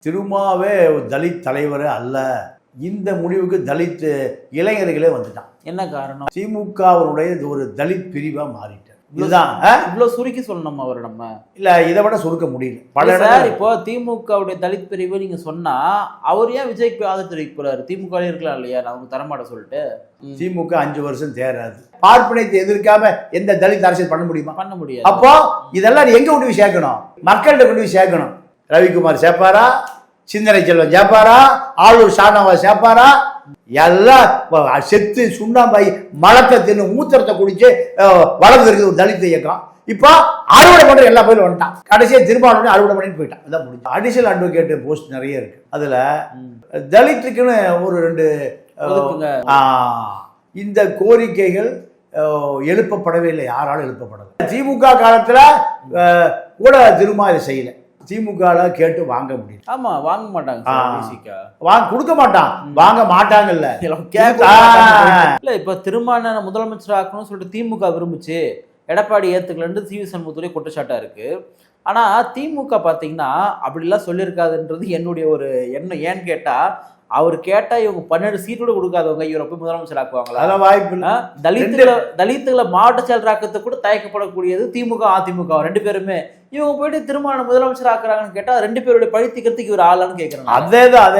திருமாவே ஒரு தலித் தலைவரே அல்ல. இந்த முடிவுக்கு தலித் இளைஞர்களே வந்துட்டான். என்ன காரணம்? திமுகவுடைய ஒரு தலித் பிரிவா மாறிட்டார். இதுதான் இவ்வளவு சுருக்கி சொல்லணும் அவர். நம்ம இல்ல இதை விட சுருக்க முடியல. பல சார் இப்போ திமுகவுடைய தலித் பிரிவு நீங்க சொன்னா அவர் ஏன் விஜய்க்கு ஆதரவு தெரிவிக்கிறாரு? திமுக இருக்கலாம் இல்லையா, நமக்கு தரமாட்ட சொல்லிட்டு. திமுக 5 வருஷம் தேராது. பார்ப்பனையத்தை எதிர்க்காம எந்த தலித் அரசியல் பண்ண முடியுமா? பண்ண முடியாது. அப்போ இதெல்லாம் எங்க கொண்டு போய் சேர்க்கணும்? மக்கள்கிட்ட கொண்டு போய் சேர்க்கணும். ரவிக்குமார் சேர்ப்பாரா, சிந்தனை செல்வன் சேர்ப்பாரா, ஆளூர் ஷானவா சேர்ப்பாரா? எல்லாம் செத்து சுண்ணாம்பாய் மலத்தை தின்னு மூத்திரத்தை குடிச்சு வளர்ந்து இருக்குது ஒரு தலித் இயக்கம். இப்போ அறுவடை பண்ற எல்லா பேரும் வந்துட்டான். கடைசியாக திருமாவளவன் அறுவடை பண்ணிட்டு போயிட்டான். அதான் முடிஞ்சு. அடிஷனல் அட்வொகேட் போஸ்ட் நிறைய இருக்கு. அதுல தலித்துக்குன்னு ஒரு 2 இந்த கோரிக்கைகள் எழுப்பப்படவே இல்லை. யாராலும் எழுப்பப்படலை. திமுக காலத்துல கூட திருமா இதை செய்யல. திமுக கேட்டு வாங்க முடியும். ஆமா, வாங்க மாட்டாங்க. கொடுக்க மாட்டான், வாங்க மாட்டாங்கல்ல. இல்ல இப்ப திருமான முதலமைச்சர் ஆக்கணும்னு சொல்லிட்டு திமுக விரும்புச்சு, எடப்பாடி ஏத்துக்கலன்னு சி வி சண்முகத்துடைய குற்றச்சாட்டா இருக்கு. ஆனா திமுக பாத்தீங்கன்னா அப்படிலாம் சொல்லியிருக்காதுன்றது என்னுடைய ஒரு எண்ணம். ஏன்னு கேட்டா அவர் கேட்டா இவங்க 12 சீட் கூட கொடுக்காதவங்க இவரை போய் முதலமைச்சர் ஆக்குவாங்களா? அதெல்லாம் வாய்ப்பு இல்லை. தலித்துகளை மாவட்ட செயலராக்கத்தை கூட தயக்கப்படக்கூடியது திமுக அதிமுக 2 பேருமே. இவங்க போயிட்டு திருமான முதலமைச்சர் ஆக்குறாங்கன்னு கேட்டா 2 பேருடைய பழித்திக்கிறதுக்கு இவர் ஆளான்னு கேட்கறாங்க. அதேதான்